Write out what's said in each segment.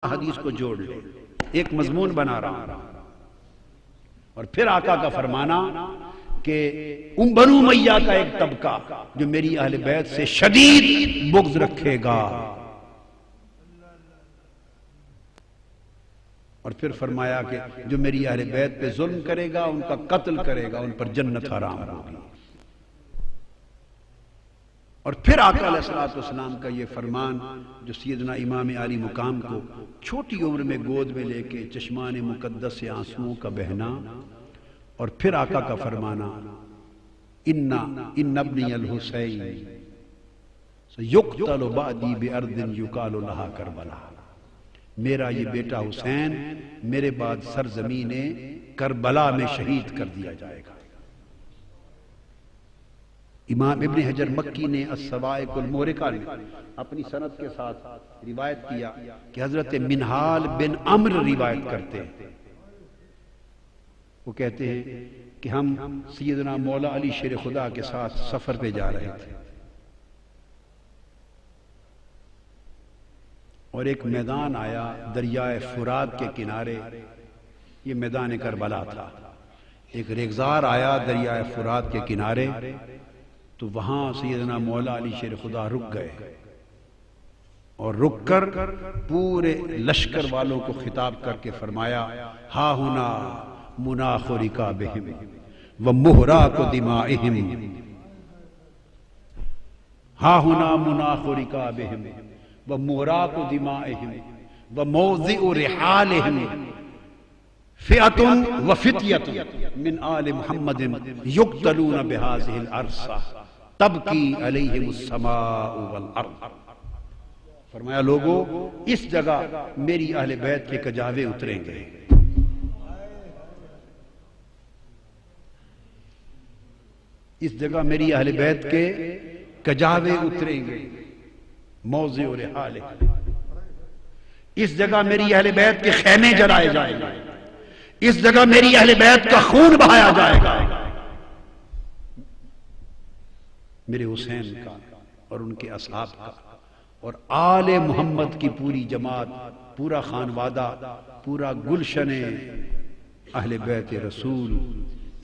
حدیث کو جوڑ لے، ایک مضمون بنا رہا ہوں۔ اور پھر آقا کا فرمانا کہ بنو امیہ کا ایک طبقہ جو میری اہل بیت سے شدید بغض رکھے گا، اور پھر فرمایا کہ جو میری اہل بیت پہ ظلم کرے گا ان کا قتل کرے گا، ان پر جنت حرام ہوگی۔ اور پھر آقا علیہ السلام کا یہ فرمان جو سیدنا امام عالی مقام کو چھوٹی عمر میں گود میں لے کے چشمان مقدس سے آنسوؤں کا بہنا، اور پھر آقا کا فرمانا ان ابنی الحسین سیقتل بعدی بارض یقال لہا کربلا، میرا یہ بیٹا حسین میرے بعد سرزمین کربلا میں شہید کر دیا جائے گا۔ امام ابن حجر مکی نے الصواعق المحرقہ میں اپنی سند کے ساتھ روایت کیا کہ حضرت منہال بن عمر روایت کرتے ہیں، وہ کہتے ہیں کہ ہم سیدنا مولا علی شیر خدا کے ساتھ سفر پہ جا رہے تھے، اور ایک میدان آیا دریائے فرات کے کنارے، یہ میدان کربلا تھا۔ ایک ریگزار آیا دریائے فرات کے کنارے، تو وہاں سیدنا مولا علی شیر خدا رک گئے، اور رک کر پورے لشکر والوں کو خطاب کر کے فرمایا ہا ہنا مناخ رکابہم ومہراق دمائہم، ہا ہنا مناخ رکابہم ومہراق دمائہم وموضع رحالہم فئۃ وفتیۃ من آل محمد یقتلون بہذہ الارض تبکی علیہم السماء والارض۔ فرمایا لوگو اس جگہ میری اہل بیت کے کجاوے اتریں گے، اس جگہ میری اہل بیت کے کجاوے اتریں گے، موضع رحالہ، اس جگہ میری اہل بیت کے خیمے جلائے جائیں گے، اس جگہ میری اہل بیت کا خون بہایا جائے گا۔ میرے حسین کا اور ان کے اصحاب کا اور آل محمد کی پوری جماعت، پورا خانوادہ، پورا گلشن اہل بیت رسول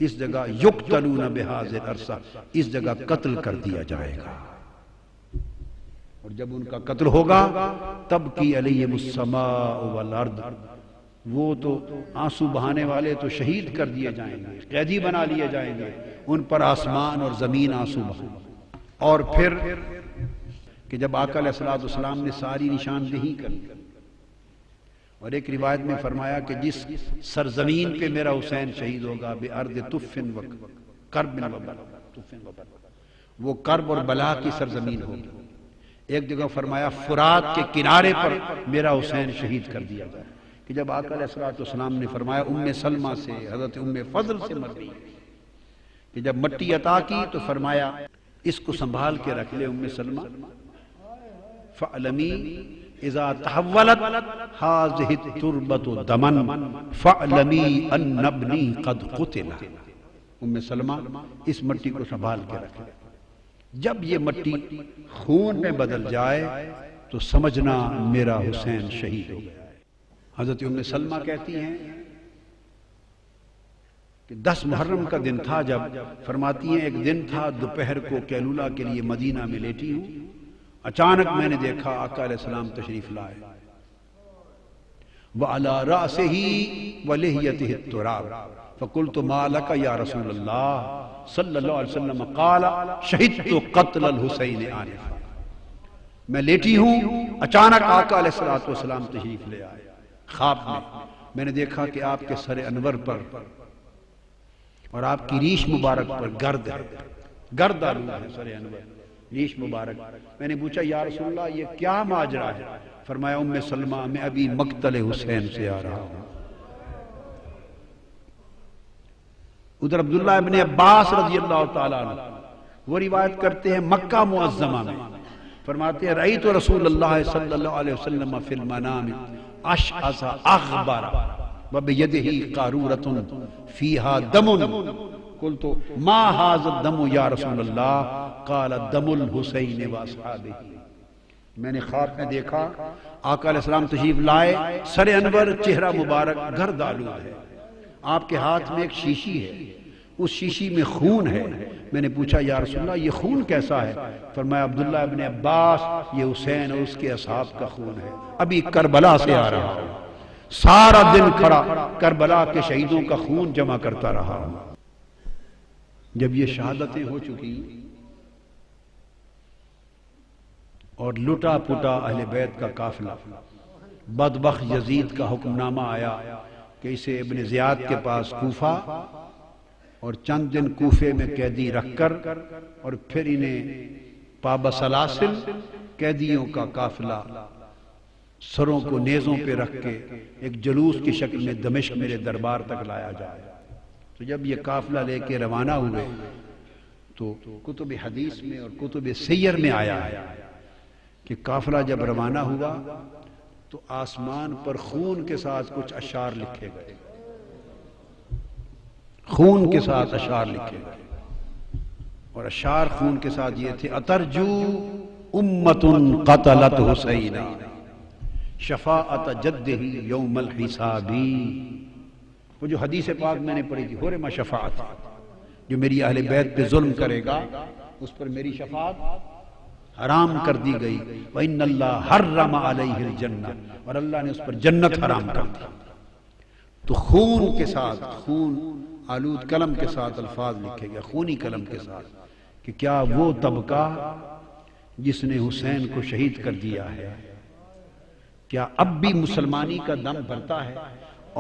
اس جگہ یقتلون بہذہ الارض، اس جگہ قتل کر دیا جائے گا، اور جب ان کا قتل ہوگا تب کی علیہم السماء والارض، وہ تو آنسو بہانے والے تو شہید کر دیے جائیں گے، قیدی بنا لیے جائیں گے، ان پر آسمان اور زمین آنسو بہائیں۔ اور پھر کہ جب آقا علیہ السلام نے ساری نشاندہی کری، اور ایک روایت میں فرمایا کہ جس سرزمین پہ میرا حسین شہید ہوگا بِأَرْضِ طُفٍ وَكَرْبٍ وَبَلَا، وہ کرب اور بلا کی سرزمین ہوگی۔ ایک جگہ فرمایا فرات کے کنارے پر میرا حسین شہید کر دیا جائے، کہ جب آقا علیہ السلام نے فرمایا ام سلمہ سے، حضرت ام فضل سے مر گئی، کہ جب مٹی عطا کی تو فرمایا اس کو سنبھال کے رکھ لے ام سلمہ، فَعْلَمِي اِذَا تَحَوَّلَتْ هَذِهِ التُّرْبَةُ دَمًا فَعْلَمِي أَنَّ ابْنِي قَدْ قُتِلَ، ام سلمہ اس مٹی کو سنبھال کے رکھ لے، جب یہ مٹی خون میں بدل جائے تو سمجھنا میرا حسین شہید ہو گیا۔ حضرت ام سلمہ کہتی ہیں کہ 10 محرم کا دن تھا، جب فرماتی ہیں ایک دن تھا دوپہر کو قیلولہ کے لیے مدینہ میں لیٹی ہوں، اچانک میں نے دیکھا آقا علیہ السلام تشریف لائے، وَعَلَىٰ رَأْسِهِ وَلِحْيَتِهِ التُّرَابُ فَقُلْتُ مَا لَكَ يَا رَسُولَ اللَّهِ صلی اللہ علیہ وسلم قَالَ شَهِدْتُ قَتْلَ الْحُسَيْنِ آنِفًا، میں لیٹی ہوں، اچانک آقا علیہ السلام تشریف لے آئے، خواب میں نے دیکھا کہ آپ کے سر انور پر اور آپ کی ریش مبارک پر گرد ہے، گرد آلود ہے سر انور، ریش مبارک۔ میں نے پوچھا یا رسول اللہ یہ کیا ماجرا ہے؟ فرمایا ام سلمہ میں ابھی مقتل حسین سے آ رہا ہوں۔ ادھر عبداللہ ابن عباس رضی اللہ تعالیٰ عنہ وہ روایت کرتے ہیں مکہ معظمہ میں، فرماتے ہیں رأیت رسول اللہ صلی اللہ علیہ وسلم فی المنام اشعث اغبر وبیدہ قارورۃ فیہا دم، قلت ما ھذا الدم یا رسول اللہ قال دم الحسین واصحابہ، میں نے خواب میں دیکھا آقا علیہ السلام تشریف لائے، سر انور، چہرہ مبارک گرد آلود ہے، آپ کے ہاتھ میں ایک شیشی ہے، اس شیشی میں خون ہے۔ میں نے پوچھا یا رسول اللہ یہ خون کیسا ہے؟ فرمایا عبداللہ ابن عباس، یہ حسین اور اس کے اصحاب کا خون ہے، ابھی کربلا سے آ رہا ہوں، سارا دن کھڑا کربلا کے شہیدوں کا خون جمع کرتا رہا۔ جب یہ شہادتیں ہو چکی اور لٹا پٹا اہل بیت کا قافلہ، بدبخت یزید کا حکم نامہ آیا کہ اسے ابن زیاد کے پاس کوفہ اور چند دن کوفے میں قیدی رکھ کر اور پھر انہیں پابسلاسل قیدیوں کا قافلہ سروں کو نیزوں پہ رکھ کے ایک جلوس کی شکل میں دمشق میرے دربار تک لایا جائے۔ تو جب یہ قافلہ لے کے روانہ ہوئے تو کتب حدیث میں اور کتب سیر میں آیا ہے کہ قافلہ جب روانہ ہوا تو آسمان پر خون کے ساتھ کچھ اشعار لکھے گئے، خون کے ساتھ اشعار لکھے گئے، اور اشعار خون کے ساتھ یہ تھے: اترجو امت قتلت حسینا شفاعت جدہ یوم الحسابی۔ وہ جو حدیث پاک میں نے پڑھی تھی، حرم شفاعت، جو میری اہل بیت پہ ظلم کرے گا اس پر میری شفاعت حرام کر دی گئی۔ وَإِنَّ اللَّهَ حَرَّمَ عَلَيْهِ الْجَنَّةَ، اور اللہ نے اس پر جنت حرام کر دی۔ تو خون کے ساتھ، خون آلود قلم کے ساتھ الفاظ لکھے گئے، خونی قلم کے ساتھ، کہ کیا وہ طبقہ جس نے حسین کو شہید کر دیا ہے کیا اب بھی مسلمانی کا دم بھرتا ہے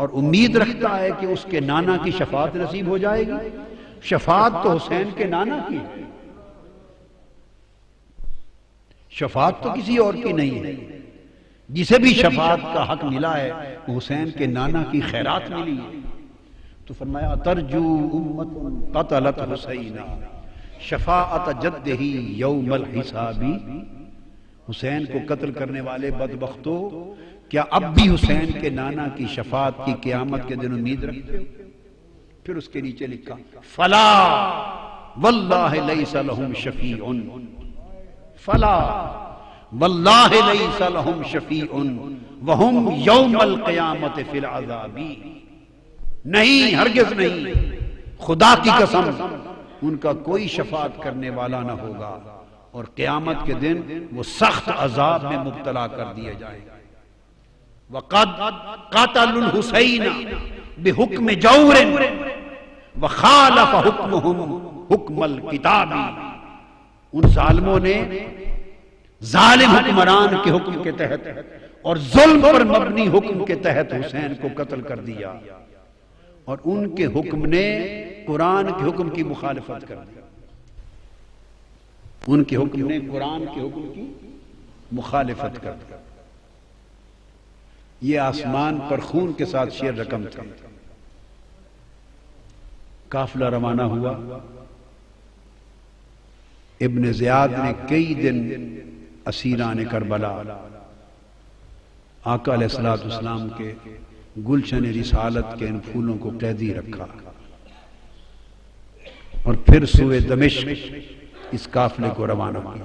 اور امید رکھتا ہے کہ اس کے نانا کی شفاعت نصیب ہو جائے گی؟ شفاعت تو حسین کے نانا کی ہے، شفاعت تو کسی اور کی نہیں ہے۔ جسے بھی شفاعت کا حق ملا ہے وہ حسین کے نانا کی خیرات ملی ہے۔ تو فرمایا ترجو امت قتلت حسینا شفاعت جدہ یوم الحسابی، حسین کو قتل کرنے والے بدبختوں، کیا اب بھی حسین کے نانا کی شفاعت کی قیامت کے دن امید رکھتے ہو؟ پھر اس کے نیچے لکھا فلا واللہ لیس لہم شفیع، فلا واللہ لیس لہم شفیع وہم یوم القیامت فی العذاب، نہیں، ہرگز نہیں، خدا کی قسم ان کا کوئی شفاعت کرنے والا نہ ہوگا اور قیامت کے دن وہ سخت عذاب میں مبتلا کر دیے جائیں گے۔ وَقَدْ قَتَلُوا الْحُسَيْنَ بِحُکْمِ جَوْرٍ وَخَالَفَ حُکْمُهُمْ حُکْمَ الْکِتَابِ، ان ظالموں نے ظالم حکمران کے حکم کے تحت اور ظلم پر مبنی حکم کے تحت حسین کو قتل کر دیا، اور ان کے حکم نے قرآن کے حکم کی مخالفت کر دی، ان کے حکم نے قرآن کے حکم کی مخالفت کر دی۔ یہ آسمان پر خون کے ساتھ شیر رقم تھا۔ قافلہ روانہ ہوا، ابن زیاد نے کئی دن اسیران کربلا آقا علیہ السلام کے گلشن رسالت کے ان پھولوں کو قیدی رکھا، اور پھر سوئے دمشق اس قافلے کو روانہ کیا۔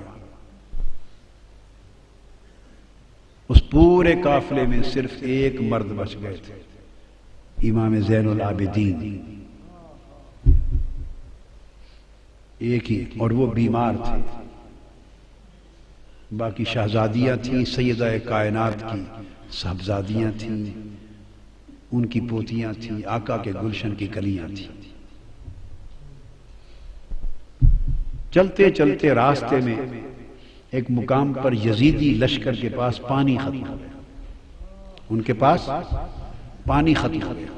اس پورے قافلے میں صرف ایک مرد بچ گئے تھے، امام زین العابدین، ایک ہی، اور وہ بیمار تھے۔ باقی شہزادیاں تھیں، سیدہ کائنات کی صاحبزادیاں تھیں، ان کی پوتیاں تھیں، آقا کے گلشن کی کلیاں تھیں۔ چلتے چلتے راستے میں ایک مقام پر یزیدی لشکر کے پاس پانی ختم ہو گیا، ان کے پاس پانی ختم ہو گیا۔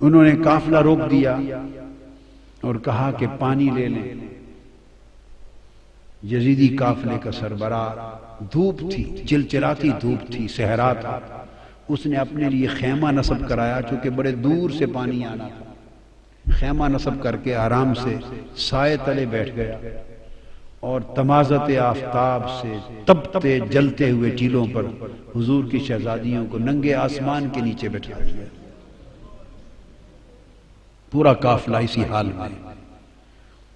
انہوں نے قافلہ روک دیا اور کہا کہ پانی لے لیں۔ یزیدی قافلے کا سربراہ، دھوپ تھی، چلچلاتی دھوپ تھی، صحرا تھا، اس نے اپنے لیے خیمہ نصب کرایا، چونکہ بڑے دور سے پانی آنا تھا۔ خیمہ نصب کر کے آرام سے سائے تلے بیٹھ گیا اور تمازت آفتاب سے تپتے جلتے ہوئے ٹیلوں پر حضور کی شہزادیوں کو ننگے آسمان کے نیچے بٹھا دیا۔ پورا قافلہ اسی حال میں،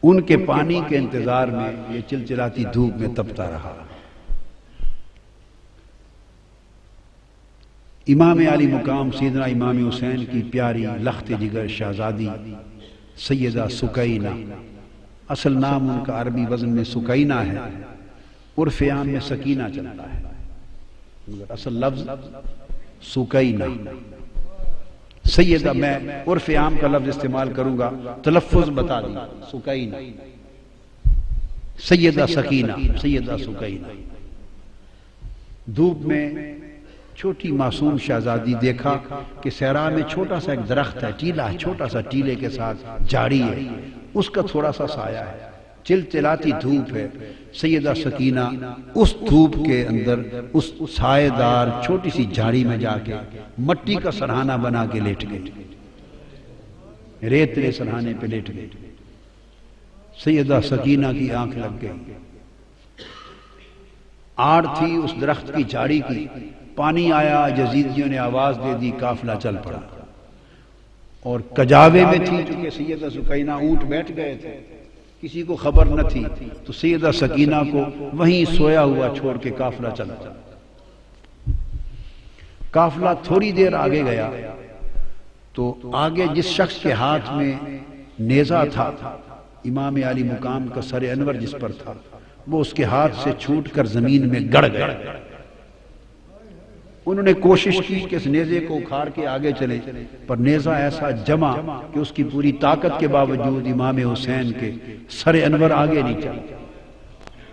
ان کے پانی کے انتظار میں یہ چلچلاتی دھوپ میں تپتا رہا۔ امام علی مقام سیدنا امام حسین کی پیاری لخت جگر شہزادی سیدہ سکینہ، اصل نام ان کا عربی وزن میں سکینہ ہے، عرف عام میں سکینہ چلتا ہے، اصل لفظ سکینہ سیدہ، میں عرف عام کا لفظ استعمال کروں گا، تلفظ بتا دیں، سکینہ، سیدہ سکینہ، سیدہ سکینہ۔ دھوپ میں چھوٹی معصوم شہزادی دیکھا کہ صحرا میں چھوٹا سا ایک درخت ہے، ٹیلا ہے، چھوٹا سا ٹیلے کے ساتھ جھاڑی ہے، اس کا تھوڑا سا سایہ ہے، چلچلاتی دھوپ ہے۔ سیدہ سکینہ اس دھوپ کے اندر اس سایہ دار چھوٹی سی جھاڑی میں جا کے مٹی کا سرہانہ بنا کے لیٹ گئی، ریتلے سرہانے پہ لیٹ گئی۔ سیدہ سکینہ کی آنکھ لگ گئی، آڑ تھی اس درخت کی جھاڑی کی، پانی آیا، یزیدیوں نے آواز دے دی، قافلہ چل پڑا، اور کجاوے میں تھی چونکہ سیدہ سکینہ، اونٹ بیٹھ گئے تھے، کسی کو خبر نہ تھی، تو سیدہ سکینہ کو وہیں سویا ہوا چھوڑ کے قافلہ چلا۔ قافلہ تھوڑی دیر آگے گیا تو آگے جس شخص کے ہاتھ میں نیزہ تھا، امام علی مقام کا سر انور جس پر تھا، وہ اس کے ہاتھ سے چھوٹ کر زمین میں گڑ گیا۔ انہوں نے کوشش کی کہ اس نیزے کو اکھاڑ کے آگے چلے، پر نیزہ ایسا جمع کہ اس کی پوری طاقت کے باوجود امام حسین کے سر انور آگے نہیں چلا۔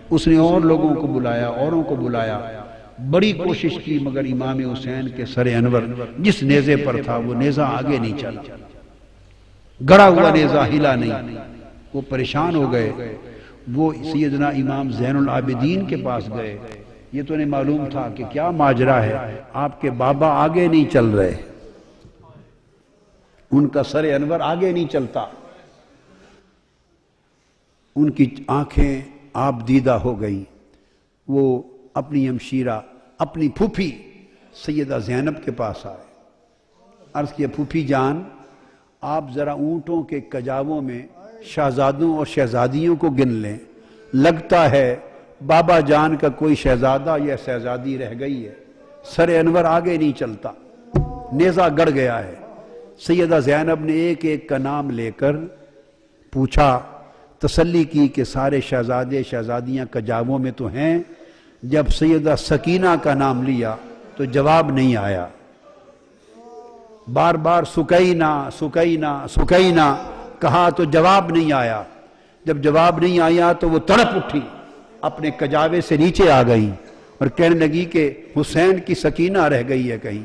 اس نے اور لوگوں کو بلایا، اوروں کو بلایا، بڑی کوشش کی، مگر امام حسین کے سر انور جس نیزے پر تھا وہ نیزہ آگے نہیں چلا، گڑا ہوا نیزہ ہلا نہیں۔ وہ پریشان ہو گئے، وہ سیدنا امام زین العابدین کے پاس گئے، یہ تو انہیں معلوم تھا کہ کیا ماجرا ہے، آپ کے بابا آگے نہیں چل رہے، ان کا سر انور آگے نہیں چلتا۔ ان کی آنکھیں آپ دیدہ ہو گئیں، وہ اپنی ہمشیرہ، اپنی پھوپھی سیدہ زینب کے پاس آئے، عرض کیا پھوپھی جان، آپ ذرا اونٹوں کے کجاووں میں شہزادوں اور شہزادیوں کو گن لیں، لگتا ہے بابا جان کا کوئی شہزادہ یا شہزادی رہ گئی ہے، سر انور آگے نہیں چلتا، نیزہ گڑ گیا ہے۔ سیدہ زینب نے ایک ایک کا نام لے کر پوچھا، تسلی کی کہ سارے شہزادے شہزادیاں کجاووں میں تو ہیں۔ جب سیدہ سکینہ کا نام لیا تو جواب نہیں آیا، بار بار سکینہ سکینہ سکینہ کہا تو جواب نہیں آیا۔ جب جواب نہیں آیا تو وہ تڑپ اٹھی، اپنے کجاوے سے نیچے آ گئی اور کہنے لگی کہ حسین کی سکینہ رہ گئی ہے کہیں۔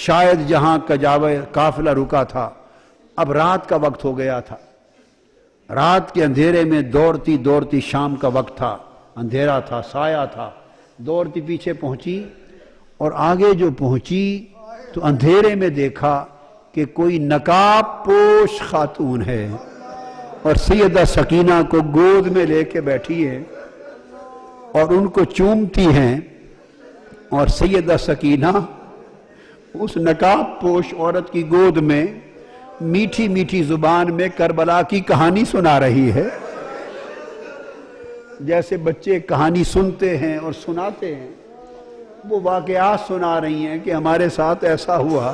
شاید جہاں کجاوے قافلہ رکا تھا، اب رات کا وقت ہو گیا تھا، رات کے اندھیرے میں دوڑتی دوڑتی، شام کا وقت تھا، اندھیرا تھا، سایہ تھا، دوڑتی پیچھے پہنچی، اور آگے جو پہنچی تو اندھیرے میں دیکھا کہ کوئی نقاب پوش خاتون ہے اور سیدہ سکینہ کو گود میں لے کے بیٹھی ہے اور ان کو چومتی ہیں، اور سیدہ سکینہ اس نقاب پوش عورت کی گود میں میٹھی میٹھی زبان میں کربلا کی کہانی سنا رہی ہے، جیسے بچے کہانی سنتے ہیں اور سناتے ہیں، وہ واقعات سنا رہی ہیں کہ ہمارے ساتھ ایسا ہوا،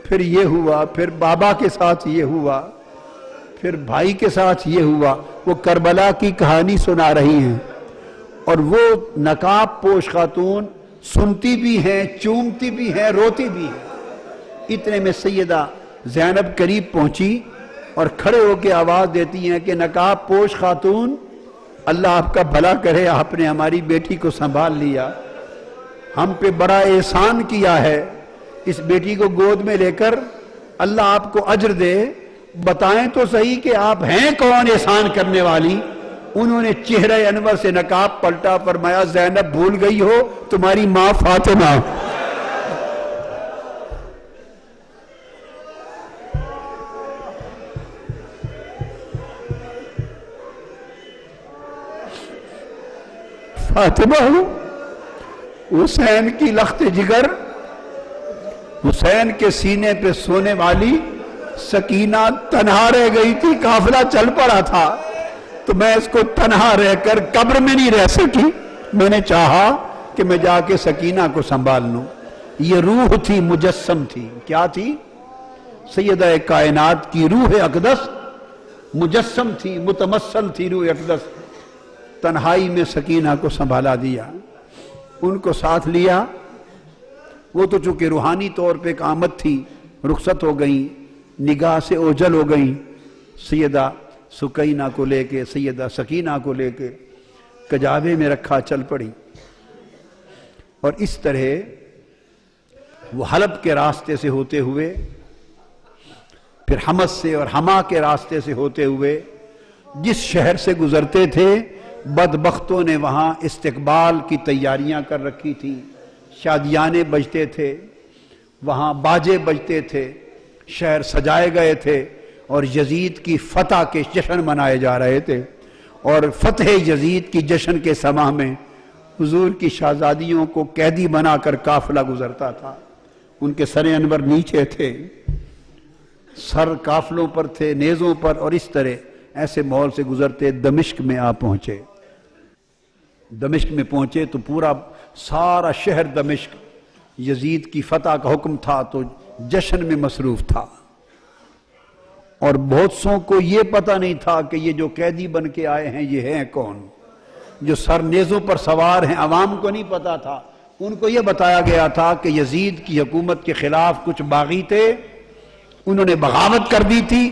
پھر یہ ہوا، پھر بابا کے ساتھ یہ ہوا، پھر بھائی کے ساتھ یہ ہوا، وہ کربلا کی کہانی سنا رہی ہیں، اور وہ نقاب پوش خاتون سنتی بھی ہیں، چومتی بھی ہیں، روتی بھی ہیں۔ اتنے میں سیدہ زینب قریب پہنچی اور کھڑے ہو کے آواز دیتی ہیں کہ نقاب پوش خاتون، اللہ آپ کا بھلا کرے، آپ نے ہماری بیٹی کو سنبھال لیا، ہم پہ بڑا احسان کیا ہے، اس بیٹی کو گود میں لے کر اللہ آپ کو اجر دے، بتائیں تو صحیح کہ آپ ہیں کون احسان کرنے والی؟ انہوں نے چہرہ انور سے نقاب پلٹا، فرمایا زینب بھول گئی ہو تمہاری ماں فاطمہ۔ فاطمہ حسین کی لخت جگر، حسین کے سینے پہ سونے والی سکینہ تنہا رہ گئی تھی، قافلہ چل پڑا تھا، تو میں اس کو تنہا رہ کر قبر میں نہیں رہ سکی، میں نے چاہا کہ میں جا کے سکینہ کو سنبھال لوں۔ یہ روح تھی، مجسم تھی، کیا تھی؟ سیدہ کائنات کی روح اقدس مجسم تھی، متمثل تھی روح اقدس۔ تنہائی میں سکینہ کو سنبھالا دیا، ان کو ساتھ لیا۔ وہ تو چونکہ روحانی طور پہ ایک آمد تھی، رخصت ہو گئیں، نگاہ سے اوجھل ہو گئیں۔ سیدہ سکینہ کو لے کے، سیدہ سکینہ کو لے کے کجاوے میں رکھا، چل پڑی۔ اور اس طرح وہ حلب کے راستے سے ہوتے ہوئے، پھر حمص سے اور حما کے راستے سے ہوتے ہوئے جس شہر سے گزرتے تھے، بدبختوں نے وہاں استقبال کی تیاریاں کر رکھی تھی، شادیانے بجتے تھے، وہاں باجے بجتے تھے، شہر سجائے گئے تھے، اور یزید کی فتح کے جشن منائے جا رہے تھے۔ اور فتح یزید کی جشن کے سماں میں حضور کی شہزادیوں کو قیدی بنا کر قافلہ گزرتا تھا، ان کے سر انور نیچے تھے، سر قافلوں پر تھے، نیزوں پر، اور اس طرح ایسے ماحول سے گزرتے دمشق میں آ پہنچے۔ دمشق میں پہنچے تو پورا سارا شہر دمشق یزید کی فتح کا حکم تھا تو جشن میں مصروف تھا، اور بہت سوں کو یہ پتہ نہیں تھا کہ یہ جو قیدی بن کے آئے ہیں یہ ہیں کون، جو سر نیزوں پر سوار ہیں، عوام کو نہیں پتا تھا۔ ان کو یہ بتایا گیا تھا کہ یزید کی حکومت کے خلاف کچھ باغی تھے، انہوں نے بغاوت کر دی تھی،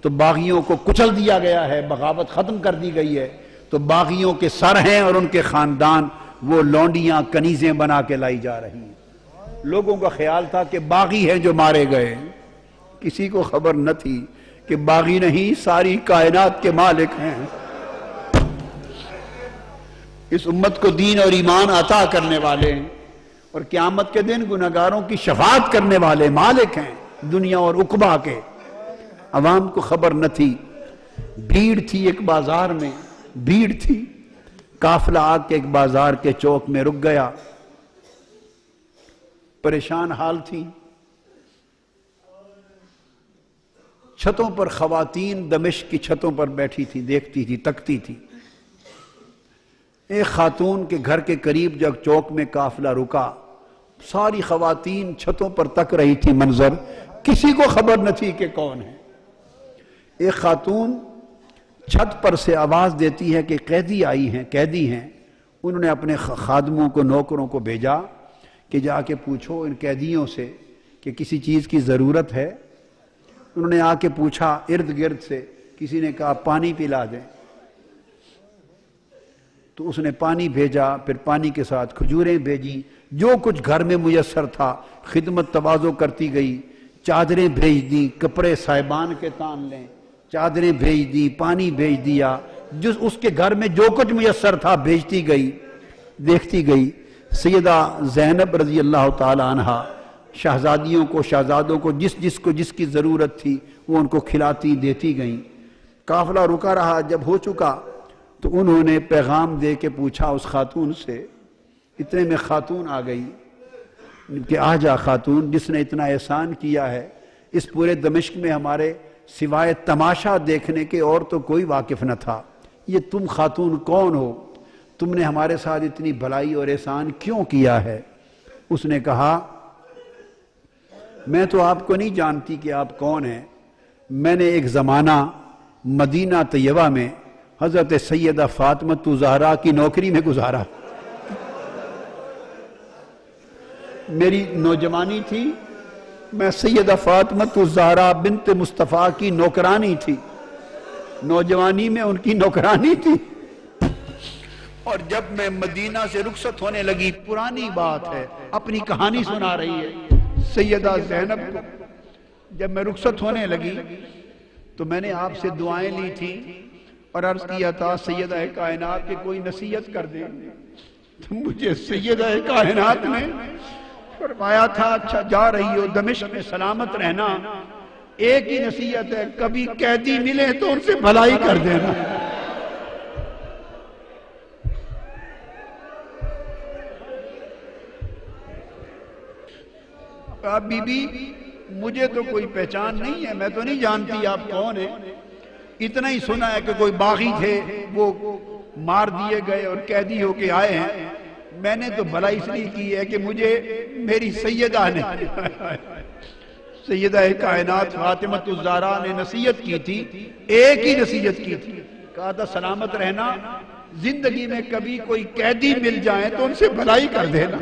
تو باغیوں کو کچل دیا گیا ہے، بغاوت ختم کر دی گئی ہے، تو باغیوں کے سر ہیں اور ان کے خاندان وہ لونڈیاں کنیزیں بنا کے لائی جا رہی ہیں۔ لوگوں کا خیال تھا کہ باغی ہیں جو مارے گئے، کسی کو خبر نہ تھی کہ باغی نہیں، ساری کائنات کے مالک ہیں، اس امت کو دین اور ایمان عطا کرنے والے ہیں، اور قیامت کے دن گنہگاروں کی شفاعت کرنے والے مالک ہیں دنیا اور عقبہ کے۔ عوام کو خبر نہ تھی، بھیڑ تھی ایک بازار میں، بھیڑ تھی، قافلہ آ کے ایک بازار کے چوک میں رک گیا، پریشان حال تھی۔ چھتوں پر خواتین دمشق کی چھتوں پر بیٹھی تھی، دیکھتی تھی، تکتی تھی۔ ایک خاتون کے گھر کے قریب جب چوک میں قافلہ رکا، ساری خواتین چھتوں پر تک رہی تھی منظر، کسی کو خبر نہ تھی کہ کون ہے۔ ایک خاتون چھت پر سے آواز دیتی ہے کہ قیدی آئی ہیں، قیدی ہیں۔ انہوں نے اپنے خادموں کو، نوکروں کو بھیجا کہ جا کے پوچھو ان قیدیوں سے کہ کسی چیز کی ضرورت ہے۔ انہوں نے آ کے پوچھا ارد گرد سے، کسی نے کہا پانی پلا دیں، تو اس نے پانی بھیجا، پھر پانی کے ساتھ کھجوریں بھیجی، جو کچھ گھر میں میسر تھا، خدمت تواضع کرتی گئی، چادریں بھیج دی، کپڑے صاحبان کے تان لیں، چادریں بھیج دی، پانی بھیج دیا، جس اس کے گھر میں جو کچھ میسر تھا بھیجتی گئی، دیکھتی گئی۔ سیدہ زینب رضی اللہ تعالی عنہا شہزادیوں کو، شہزادوں کو جس کی ضرورت تھی وہ ان کو کھلاتی دیتی گئیں۔ قافلہ رکا رہا، جب ہو چکا تو انہوں نے پیغام دے کے پوچھا اس خاتون سے، اتنے میں خاتون آ گئی کہ آ جا خاتون، جس نے اتنا احسان کیا ہے اس پورے دمشق میں ہمارے سوائے تماشا دیکھنے کے اور تو کوئی واقف نہ تھا، یہ تم خاتون کون ہو؟ تم نے ہمارے ساتھ اتنی بھلائی اور احسان کیوں کیا ہے؟ اس نے کہا میں تو آپ کو نہیں جانتی کہ آپ کون ہیں، میں نے ایک زمانہ مدینہ طیبہ میں حضرت سیدہ فاطمہ زہرا کی نوکری میں گزارا، میری نوجوانی تھی، میں سیدہ فاطمہ زہرا بنت مصطفیٰ کی نوکرانی تھی، نوجوانی میں ان کی نوکرانی تھی، اور جب میں مدینہ سے رخصت ہونے لگی، پرانی بات ہے، اپنی کہانی سنا رہی ہے سیدہ زینب کو، جب میں رخصت ہونے لگی تو میں نے آپ سے دعائیں لی تھی اور عرض کیا تھا سیدہ کائنات کی کوئی نصیحت کر دیں، تو مجھے سیدہ کائنات نے فرمایا تھا اچھا جا رہی ہو دمشق میں سلامت رہنا، ایک ہی نصیحت ہے، کبھی قیدی ملے تو ان سے بھلائی کر دینا۔ بی بی مجھے تو کوئی پہچان نہیں ہے، میں تو نہیں جانتی آپ کون ہیں، اتنا ہی سنا ہے کہ کوئی باغی تھے وہ مار دیے گئے اور قیدی ہو کے آئے ہیں، میں نے تو بھلائی اس لیے کی ہے کہ مجھے میری سیدہ نے سیدہ کائنات فاطمہ الزہرا نے نصیحت کی تھی، ایک ہی نصیحت کی تھی، کہا تھا سلامت رہنا، زندگی میں کبھی کوئی قیدی مل جائیں تو ان سے بھلائی کر دینا۔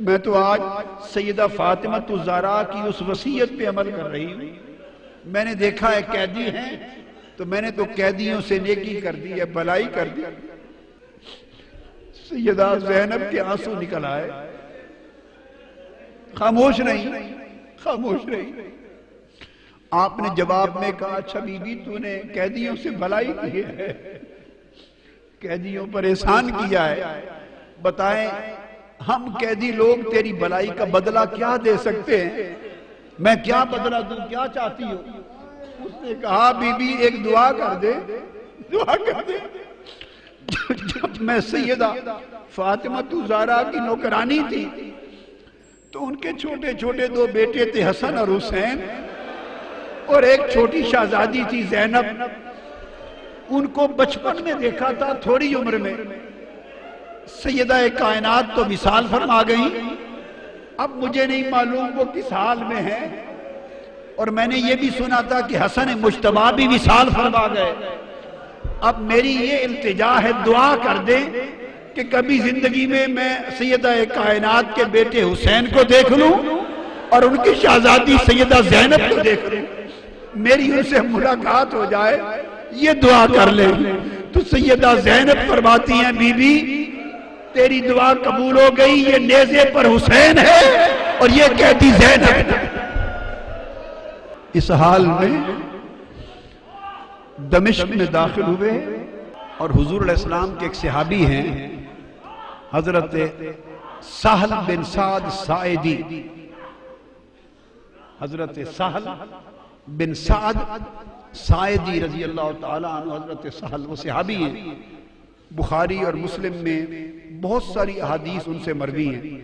میں تو آج سیدہ فاطمہ الزہرا کی اس وصیت پہ عمل کر رہی ہوں۔ میں نے دیکھا ہے قیدی ہیں تو میں نے تو قیدیوں سے نیکی کر دی ہے، بھلائی کر دی۔ سیدہ زینب کے آنسو نکل آئے، خاموش نہیں، خاموش نہیں۔ آپ نے جواب میں کہا اچھا بی بی تو نے قیدیوں سے بھلائی کی ہے، قیدیوں پر احسان کیا ہے، بتائیں ہم قیدی لوگ تیری بھلائی کا بدلہ کیا دے سکتے ہیں؟ میں کیا بدلہ دوں، کیا چاہتی ہو؟ اس نے کہا بی بی ایک دعا کر دے، دعا کر دے۔ جب میں سیدہ فاطمہ الزہرا کی نوکرانی تھی تو ان کے چھوٹے چھوٹے دو بیٹے تھے، حسن اور حسین، اور ایک چھوٹی شہزادی تھی زینب۔ ان کو بچپن میں دیکھا تھا، تھوڑی عمر میں سیدہ کائنات تو وصال فرما گئی، اب مجھے نہیں معلوم وہ کس حال میں ہیں، اور میں نے یہ بھی سنا تھا کہ حسن مجتبیٰ بھی وصال فرما گئے۔ اب میری یہ التجا ہے، دعا کر دیں کہ کبھی زندگی میں میں سیدہ کائنات کے بیٹے حسین کو دیکھ لوں اور ان کی شہزادی سیدہ زینب کو دیکھ لوں، میری ان سے ملاقات ہو جائے، یہ دعا کر لیں۔ تو سیدہ زینب فرماتی ہیں بی بی تیری دعا قبول ہو گئی، یہ نیزے پر حسین ہے اور یہ قیدی زینب ہے۔ اس حال میں دمشق میں داخل ہوئے اور حضور علیہ السلام کے ایک صحابی ہیں حضرت سہل بن سعد ساعدی، حضرت سہل بن سعد ساعدی رضی اللہ تعالیٰ عنہ، حضرت سہل وہ صحابی ہیں، بخاری اور مسلم میں بہت ساری احادیث ان سے مروی ہیں۔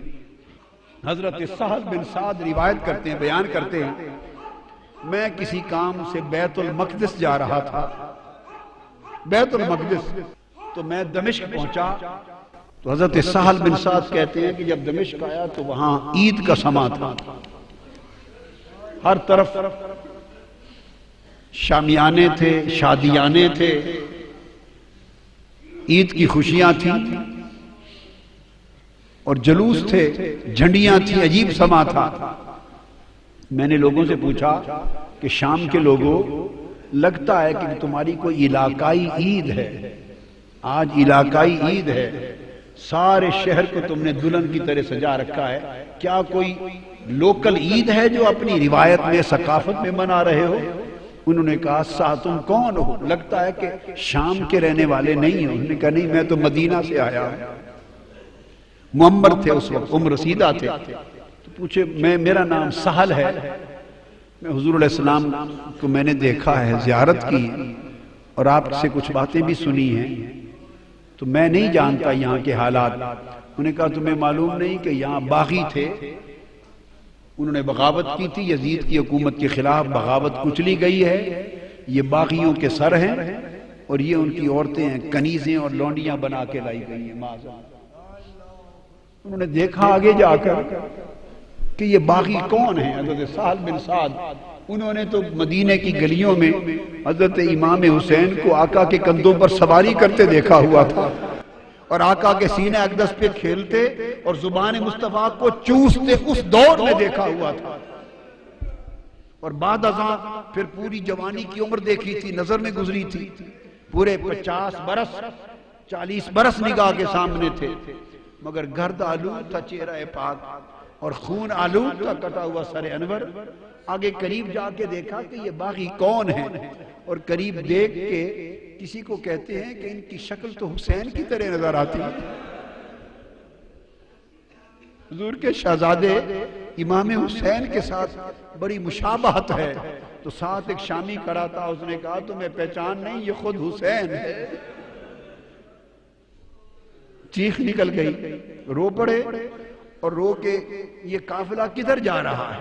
حضرت سہل بن سعد روایت کرتے ہیں، بیان کرتے ہیں میں کسی کام سے بیت المقدس جا رہا تھا، بیت المقدس، تو میں دمشق پہنچا تو حضرت سہل بن سعد کہتے ہیں کہ جب دمشق آیا تو وہاں عید کا سما تھا، ہر طرف شامیانے تھے، شادیانے تھے، عید کی خوشیاں تھیں اور جلوس تھے، جھنڈیاں تھیں، عجیب سما تھا۔ میں نے لوگوں سے پوچھا کہ شام کے لوگوں لگتا ہے کہ تمہاری کوئی علاقائی عید ہے، آج علاقائی عید ہے، سارے شہر کو تم نے دلہن کی طرح سجا رکھا ہے، کیا کوئی لوکل عید ہے جو اپنی روایت میں ثقافت میں منا رہے ہو؟ انہوں نے کہا تم کون ہو؟ لگتا ہے کہ شام کے رہنے والے نہیں ہو۔ انہوں نے کہا نہیں، میں تو مدینہ سے آیا ہوں۔ معمر تھے اس وقت، عمر رسیدہ تھے، تو پوچھے میرا نام سہل ہے، میں حضور علیہ السلام کو میں نے دیکھا ہے، زیارت کی اور آپ سے کچھ باتیں بھی سنی ہیں، تو میں نہیں جانتا یہاں کے حالات۔ انہوں نے کہا تمہیں معلوم نہیں کہ یہاں باغی تھے، انہوں نے بغاوت کی تھی، یزید کی حکومت کے خلاف بغاوت کچلی گئی ہے، یہ باغیوں کے سر ہیں اور یہ ان کی عورتیں ہیں، کنیزیں اور لونڈیاں بنا کے لائی گئی ہیں۔ انہوں نے دیکھا آگے جا کر کہ یہ باغی کون ہیں؟ حضرت سہل بن سعد، انہوں نے تو مدینے کی گلیوں میں حضرت امام حسین کو آقا کے کندھوں پر سواری کرتے دیکھا ہوا تھا اور آقا کے سینہ اقدس پہ کھیلتے اور زبان مصطفیٰ کو چوستے، اس دور میں دیکھا ہوا تھا، اور بعد ازاں پھر پوری جوانی کی عمر دیکھی تھی، نظر میں گزری تھی، پورے 50 برس 40 برس نگاہ کے سامنے تھے، مگر گرد آلود تھا چہرہ پاک اور خون آلود تھا کٹا ہوا سر انور۔ آگے قریب جا کے دیکھا کہ یہ باغی کون ہیں، اور قریب دیکھ کے کسی کو کہتے ہیں کہ ان کی شکل تو حسین کی طرح نظر آتی ہے۔ حضور کے شہزادے امام حسین کے ساتھ بڑی مشابہت ہے، تو ساتھ ایک شامی کھڑا تھا، اس نے کہا تمہیں پہچان نہیں، یہ خود حسین ہے۔ چیخ نکل گئی، رو پڑے اور رو کے یہ قافلہ کدھر جا رہا ہے؟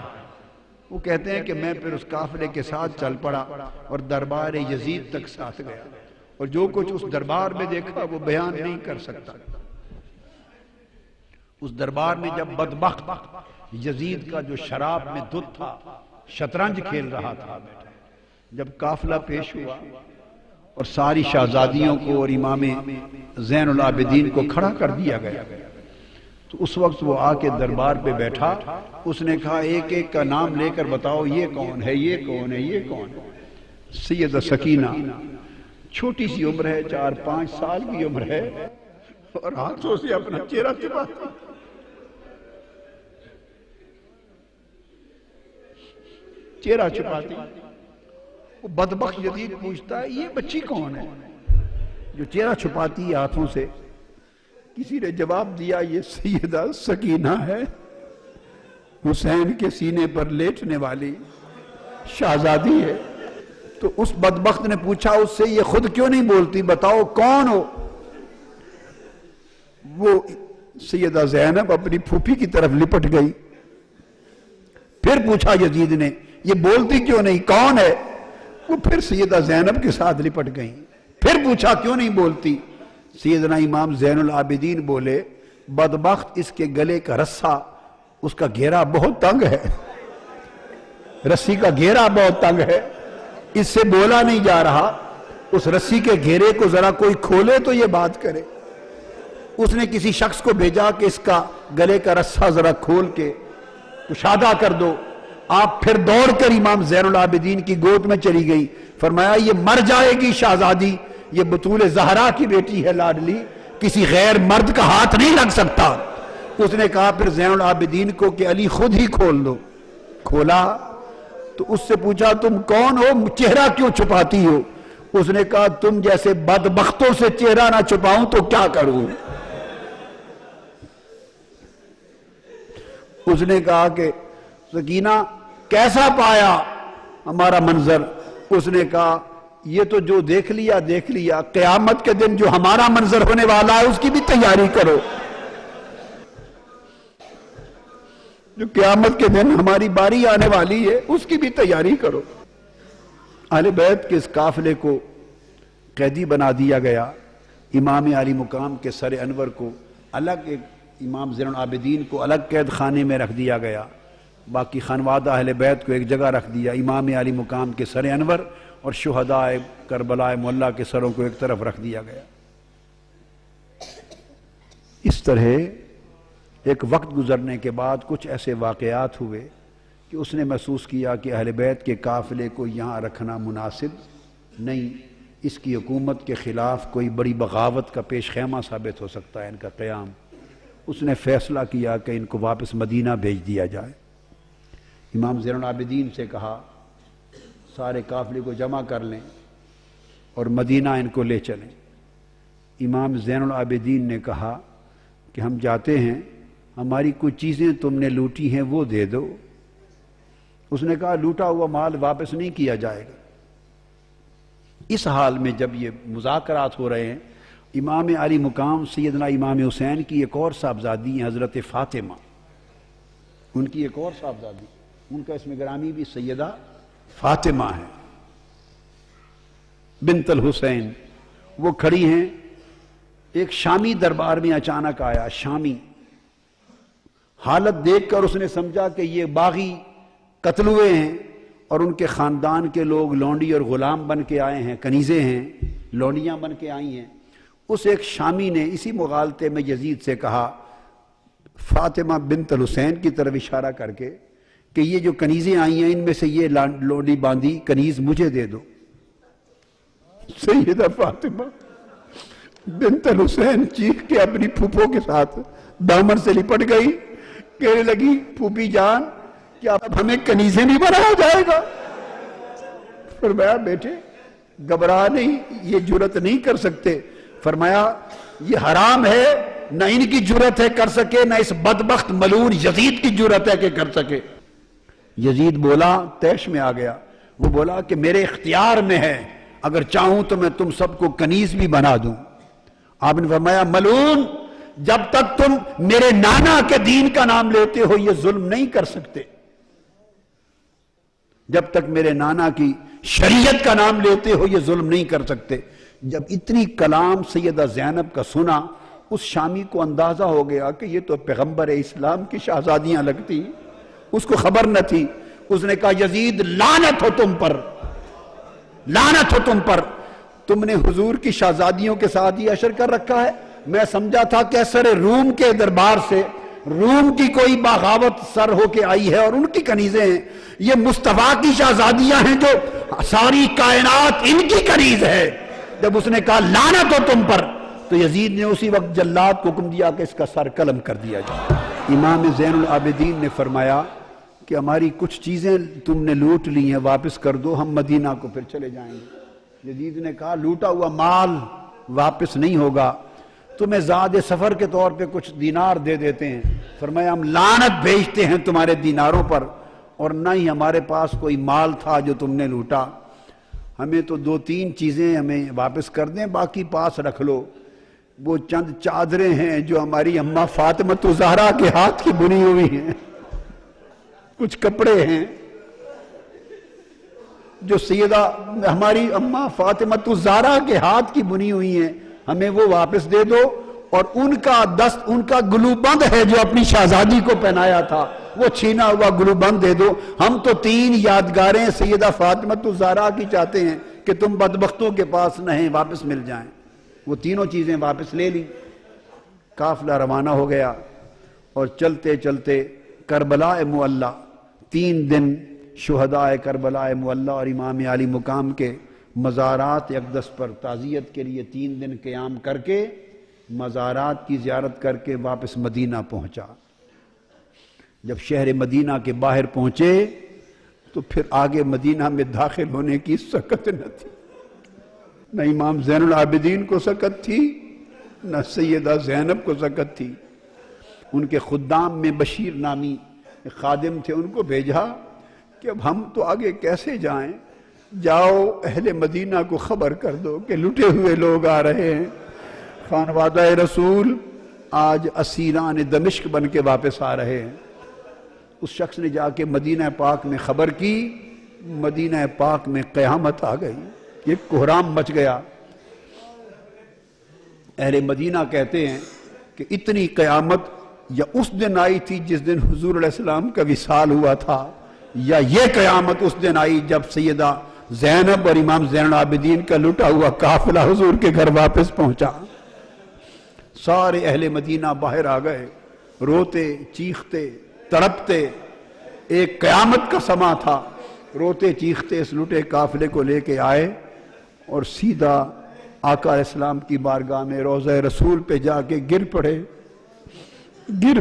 وہ کہتے ہیں کہ میں پھر اس قافلے کے ساتھ چل پڑا اور دربار یزید تک ساتھ گیا، اور جو کچھ اس دربار میں دیکھا وہ بیان نہیں کر سکتا۔ اس دربار میں جب بدبخت یزید کا جو شراب میں دھت تھا شطرنج کھیل رہا تھا، جب قافلہ پیش ہوا اور ساری شہزادیوں کو اور امام زین العابدین کو کھڑا کر دیا گیا، تو اس وقت وہ آ کے دربار پہ بیٹھا، اس نے کہا ایک ایک کا نام لے کر بتاؤ، یہ کون ہے، یہ کون ہے، یہ کون ہے۔ سیدہ سکینہ چھوٹی سی عمر ہے، 4-5 سال کی عمر ہے، اور ہاتھوں سے اپنا چہرہ چھپاتی، چہرہ چھپاتی۔ وہ بدبخت یزید پوچھتا ہے یہ بچی کون ہے جو چہرہ چھپاتی ہے ہاتھوں سے؟ کسی نے جواب دیا یہ سیدہ سکینہ ہے، حسین کے سینے پر لیٹنے والی شہزادی ہے۔ تو اس بدبخت نے پوچھا اس سے یہ خود کیوں نہیں بولتی، بتاؤ کون ہو؟ وہ سیدہ زینب اپنی پھوپھی کی طرف لپٹ گئی۔ پھر پوچھا یزید نے یہ بولتی کیوں نہیں، کون ہے؟ وہ پھر سیدہ زینب کے ساتھ لپٹ گئیں۔ پھر پوچھا کیوں نہیں بولتی؟ سیدنا امام زین العابدین بولے بدبخت اس کے گلے کا رسہ، اس کا گھیرا بہت تنگ ہے، رسی کا گھیرا بہت تنگ ہے، اس سے بولا نہیں جا رہا، اس رسی کے گھیرے کو ذرا کوئی کھولے تو یہ بات کرے۔ اس نے کسی شخص کو بھیجا کہ اس کا گلے کا رسہ ذرا کھول کے کشادہ کر دو۔ آپ پھر دوڑ کر امام زین العابدین کی گود میں چلی گئی، فرمایا یہ مر جائے گی شہزادی، یہ بطول زہرا کی بیٹی ہے لاڈلی، کسی غیر مرد کا ہاتھ نہیں لگ سکتا۔ اس نے کہا پھر زین العابدین کو کہ علی خود ہی کھول دو۔ کھولا تو اس سے پوچھا تم کون ہو، چہرہ کیوں چھپاتی ہو؟ اس نے کہا تم جیسے بدبختوں سے چہرہ نہ چھپاؤں تو کیا کروں؟ اس نے کہا کہ سکینہ کیسا پایا ہمارا منظر؟ اس نے کہا یہ تو جو دیکھ لیا دیکھ لیا، قیامت کے دن جو ہمارا منظر ہونے والا ہے اس کی بھی تیاری کرو، جو قیامت کے دن ہماری باری آنے والی ہے اس کی بھی تیاری کرو۔ اہل بیت کے اس قافلے کو قیدی بنا دیا گیا، امام علی مقام کے سر انور کو الگ، ایک امام زین العابدین کو الگ قید خانے میں رکھ دیا گیا، باقی خانوادہ اہل بیت کو ایک جگہ رکھ دیا، امام علی مقام کے سر انور اور شہداء کربلا معلی کے سروں کو ایک طرف رکھ دیا گیا۔ اس طرح ایک وقت گزرنے کے بعد کچھ ایسے واقعات ہوئے کہ اس نے محسوس کیا کہ اہل بیت کے قافلے کو یہاں رکھنا مناسب نہیں، اس کی حکومت کے خلاف کوئی بڑی بغاوت کا پیش خیمہ ثابت ہو سکتا ہے ان کا قیام۔ اس نے فیصلہ کیا کہ ان کو واپس مدینہ بھیج دیا جائے۔ امام زین العابدین سے کہا سارے قافلے کو جمع کر لیں اور مدینہ ان کو لے چلیں۔ امام زین العابدین نے کہا کہ ہم جاتے ہیں، ہماری کچھ چیزیں تم نے لوٹی ہیں وہ دے دو۔ اس نے کہا لوٹا ہوا مال واپس نہیں کیا جائے گا۔ اس حال میں جب یہ مذاکرات ہو رہے ہیں، امام علی مقام سیدنا امام حسین کی ایک اور صاحبزادی ہیں حضرت فاطمہ، ان کی ایک اور صاحبزادی، ان کا اسم گرامی بھی سیدہ فاطمہ ہے بنت الحسین، وہ کھڑی ہیں۔ ایک شامی دربار میں اچانک آیا، شامی، حالت دیکھ کر اس نے سمجھا کہ یہ باغی قتل ہوئے ہیں اور ان کے خاندان کے لوگ لونڈی اور غلام بن کے آئے ہیں، کنیزیں ہیں، لونڈیاں بن کے آئی ہیں۔ اس ایک شامی نے اسی مغالطے میں یزید سے کہا فاطمہ بنت الحسین کی طرف اشارہ کر کے کہ یہ جو کنیزیں آئی ہیں ان میں سے یہ لونڈی باندھی کنیز مجھے دے دو۔ سیدہ فاطمہ بنت الحسین چیخ کے اپنی پھوپھوں کے ساتھ دامن سے لپٹ گئی، کہنے لگی پھوپھی جان کیا اب ہمیں کنیزیں نہیں بنایا جائے گا؟ فرمایا بیٹے گھبرا نہیں، یہ جرت نہیں کر سکتے۔ فرمایا یہ حرام ہے، نہ ان کی جرت ہے کر سکے، نہ اس بدبخت ملعون یزید کی جرت ہے کہ کر سکے۔ یزید بولا، تیش میں آ گیا، وہ بولا کہ میرے اختیار میں ہے، اگر چاہوں تو میں تم سب کو کنیز بھی بنا دوں۔ آپ نے فرمایا ملعون، جب تک تم میرے نانا کے دین کا نام لیتے ہو یہ ظلم نہیں کر سکتے۔ جب تک میرے نانا کی شریعت کا نام لیتے ہو یہ ظلم نہیں کر سکتے۔ جب اتنی کلام سیدہ زینب کا سنا، اس شامی کو اندازہ ہو گیا کہ یہ تو پیغمبر اسلام کی شہزادیاں لگتی، اس کو خبر نہ تھی۔ اس نے کہا یزید لعنت ہو تم پر، لعنت ہو تم پر، تم نے حضور کی شہزادیوں کے ساتھ یہ اشر کر رکھا ہے۔ میں سمجھا تھا کیسر روم کے دربار سے روم کی کوئی بغاوت سر ہو کے آئی ہے اور ان کی کنیزیں ہیں، یہ مصطفیٰ کی شہزادیاں ہیں جو ساری کائنات ان کی کنیز ہے۔ جب اس نے کہا لعنت ہو تم پر، تو یزید نے اسی وقت جلاد کو حکم دیا کہ اس کا سر قلم کر دیا جائے۔ امام زین العابدین نے فرمایا کہ ہماری کچھ چیزیں تم نے لوٹ لی ہیں، واپس کر دو، ہم مدینہ کو پھر چلے جائیں گے۔ یزید نے کہا لوٹا ہوا مال واپس نہیں ہوگا، تمہیں زاد سفر کے طور پہ کچھ دینار دے دیتے ہیں۔ فرمایا ہم لعنت بھیجتے ہیں تمہارے دیناروں پر، اور نہ ہی ہمارے پاس کوئی مال تھا جو تم نے لوٹا، ہمیں تو 2-3 چیزیں ہمیں واپس کر دیں، باقی پاس رکھ لو۔ وہ چند چادریں ہیں جو ہماری اماں فاطمہ الزہرا کے ہاتھ کی بنی ہوئی ہیں، کچھ کپڑے ہیں جو سیدہ ہماری اماں فاطمہ الزہرا کے ہاتھ کی بنی ہوئی ہیں، ہمیں وہ واپس دے دو، اور ان کا دست، ان کا گلو بند ہے جو اپنی شہزادی کو پہنایا تھا، وہ چھینا ہوا گلو بند دے دو۔ ہم تو 3 یادگاریں سیدہ فاطمہ الزہرا کی چاہتے ہیں کہ تم بدبختوں کے پاس نہیں، واپس مل جائیں۔ وہ تینوں چیزیں واپس لے لی۔ قافلہ روانہ ہو گیا اور چلتے چلتے کربلا معلی، 3 دن شہداء کربلا معلی اور امام علی مقام کے مزارات اقدس پر تعزیت کے لیے 3 دن قیام کر کے مزارات کی زیارت کر کے واپس مدینہ پہنچا۔ جب شہر مدینہ کے باہر پہنچے تو پھر آگے مدینہ میں داخل ہونے کی سکت نہ تھی، نہ امام زین العابدین کو سکت تھی، نہ سیدہ زینب کو سکت تھی۔ ان کے خدام میں بشیر نامی خادم تھے، ان کو بھیجا کہ اب ہم تو آگے کیسے جائیں، جاؤ اہل مدینہ کو خبر کر دو کہ لٹے ہوئے لوگ آ رہے ہیں، خانوادہ رسول آج اسیران دمشق بن کے واپس آ رہے ہیں۔ اس شخص نے جا کے مدینہ پاک میں خبر کی، مدینہ پاک میں قیامت آ گئی، یہ کوہرام مچ گیا۔ اہل مدینہ کہتے ہیں کہ اتنی قیامت یا اس دن آئی تھی جس دن حضور علیہ السلام کا وصال ہوا تھا، یا یہ قیامت اس دن آئی جب سیدہ زینب اور امام زین العابدین کا لٹا ہوا قافلہ حضور کے گھر واپس پہنچا۔ سارے اہل مدینہ باہر آ گئے، روتے چیختے تڑپتے، ایک قیامت کا سما تھا، روتے چیختے اس لٹے قافلے کو لے کے آئے اور سیدھا آقا علیہ السلام کی بارگاہ میں روضہ رسول پہ جا کے گر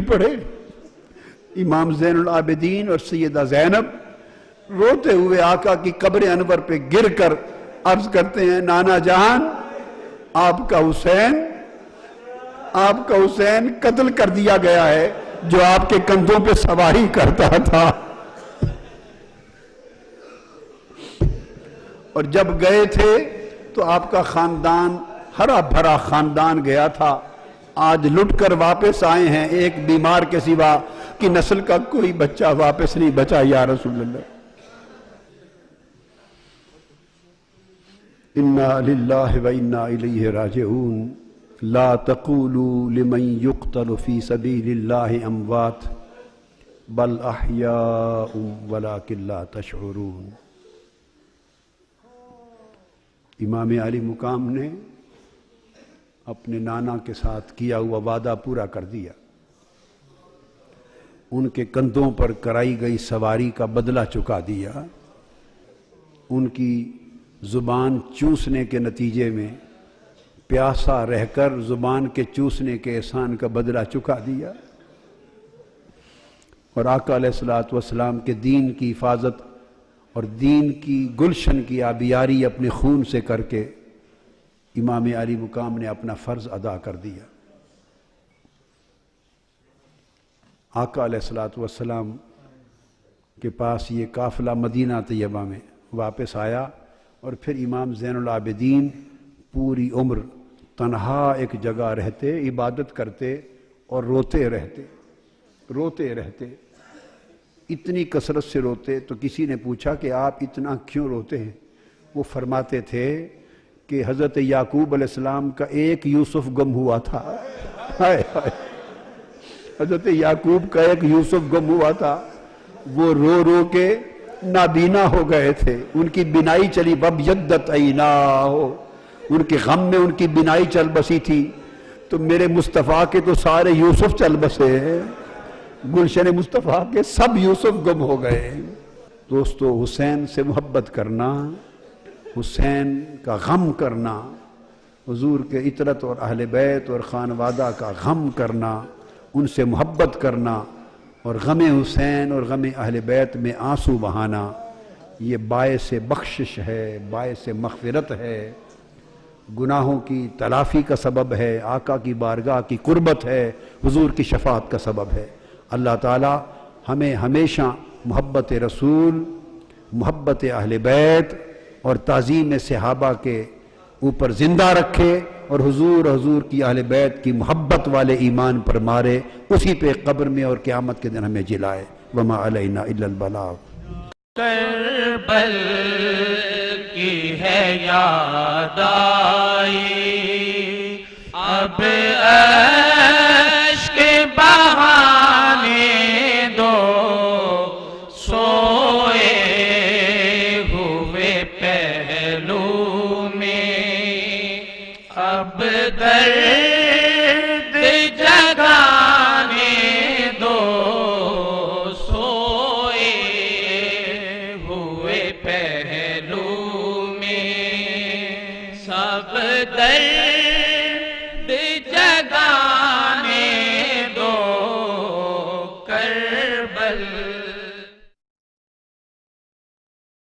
پڑے۔ امام زین العابدین اور سیدہ زینب روتے ہوئے آقا کی قبر انور پہ گر کر عرض کرتے ہیں نانا جان، آپ کا حسین قتل کر دیا گیا ہے جو آپ کے کندھوں پہ سواری کرتا تھا۔ اور جب گئے تھے تو آپ کا خاندان ہرا بھرا خاندان گیا تھا، آج لٹ کر واپس آئے ہیں، ایک بیمار کے سوا کی نسل کا کوئی بچہ واپس نہیں بچا یا رسول اللہ۔ انا للہ و انا الیہ راجعون لا تقولوا لمن يقتل في سبيل الله اموات بل احیاء ولكن لا تشعرون۔ امام علی مقام نے اپنے نانا کے ساتھ کیا ہوا وعدہ پورا کر دیا، ان کے کندھوں پر کرائی گئی سواری کا بدلہ چکا دیا، ان کی زبان چوسنے کے نتیجے میں پیاسا رہ کر زبان کے چوسنے کے احسان کا بدلہ چکا دیا، اور آقا علیہ الصلوۃ والسلام کے دین کی حفاظت اور دین کی گلشن کی آبیاری اپنے خون سے کر کے امام علی مقام نے اپنا فرض ادا کر دیا۔ آقا علیہ الصلوۃ والسلام کے پاس یہ قافلہ مدینہ طیبہ میں واپس آیا، اور پھر امام زین العابدین پوری عمر تنہا ایک جگہ رہتے، عبادت کرتے اور روتے رہتے۔ اتنی کثرت سے روتے. تو کسی نے پوچھا کہ آپ اتنا کیوں روتے ہیں؟ وہ فرماتے تھے کہ حضرت یعقوب علیہ السلام کا ایک یوسف گم ہوا تھا. حضرت یعقوب کا ایک یوسف گم ہوا تھا، وہ رو رو کے نابینا ہو گئے تھے، ان کی بینائی چلی. وَابْيَضَّتْ عَيْنَاهُ، ان کے غم میں ان کی بینائی چل بسی تھی. تو میرے مصطفیٰ کے تو سارے یوسف چل بسے ہیں، گلشن مصطفیٰ کے سب یوسف گم ہو گئے. دوستو، حسین سے محبت کرنا، حسین کا غم کرنا، حضور کے عطرت اور اہل بیت اور خانوادہ کا غم کرنا، ان سے محبت کرنا اور غم حسین اور غم اہل بیت میں آنسو بہانا، یہ باعث بخشش ہے، باعث مغفرت ہے، گناہوں کی تلافی کا سبب ہے، آقا کی بارگاہ کی قربت ہے، حضور کی شفاعت کا سبب ہے. اللہ تعالی ہمیں ہمیشہ محبت رسول، محبت اہل بیت اور تعظیم صحابہ کے اوپر زندہ رکھے اور حضور کی اہل بیت کی محبت والے ایمان پر مارے، اسی پہ قبر میں اور قیامت کے دن ہمیں جلائے. وما علینا الا البلاغ. کربل کی ہے یاد آئی، اب اشک بہانے دو، سوئے ہوئے پہلو میں اب درد جگانے دو، سوئے ہوئے پہلو میں سب درد